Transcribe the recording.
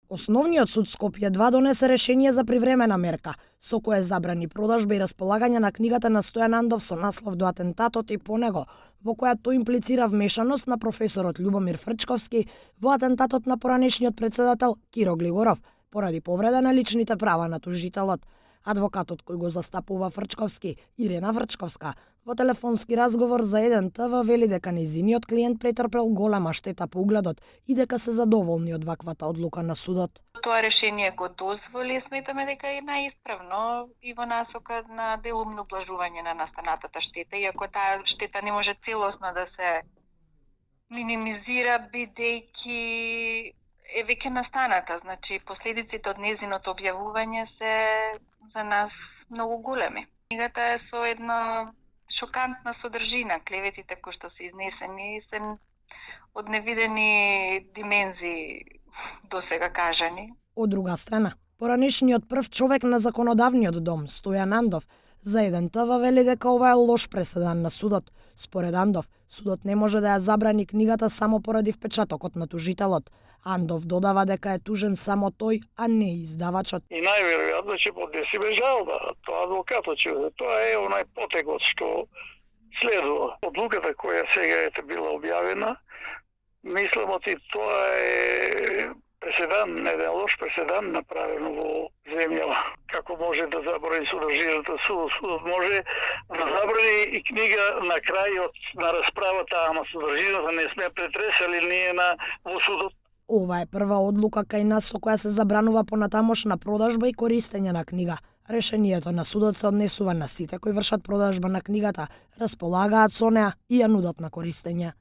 Основниот суд Скопје 2 донесе решение за привремена мерка, со кое забрани продажба и располагање на книгата на Стојан Андов со наслов До атентатот и по него, во која тој имплицира вмешаност на професорот Љубомир Фрчковски во атентатот на поранешниот председател Киро Глигоров, поради повреда на личните права на тужителот. Адвокатот кој го застапува Фрчковски, Ирена Фрчковска, во телефонски разговор за 1 ТВ вели дека нејзиниот клиент претрпел голема штета по угледот и дека се задоволни од ваквата одлука на судот. Тоа решение го дозволи, сметаме дека е најисправно и во насока на делумно облажување на настанатата штета, иако таа штета не може целосно да се минимизира, бидејќи е веќе настаната, значи последиците од незиното објавување се за нас многу големи. Книгата е со една шокантна содржина, клеветите кои што се изнесени се од невидени димензии досега кажани. Од друга страна, поранешниот прв човек на законодавниот дом, Стојан Андов, за 1 ТВ вели дека ова е лош преседан на судот. Според Андов, судот не може да ја забрани книгата само поради впечатокот на тужителот. Андов додава дека е тужен само тој, а не издавачот. И најверојатно ќе поднеси жалба. Тоа адвокатот ќе. Тоа е онај потегот што следува. Одлуката која сега е била објавена, мислам оти тоа е преседан, еден лош преседан направено во земјава. Како може да забрани содржината судот може да забрани и книга на крајот на расправата, ама содржината не сме претресали ние во судот. Ова е прва одлука кај нас со која се забранува понатамошна продажба и користење на книга. Решението на судот се однесува на сите кои вршат продажба на книгата, располагаат со неа и ја нудат на користење.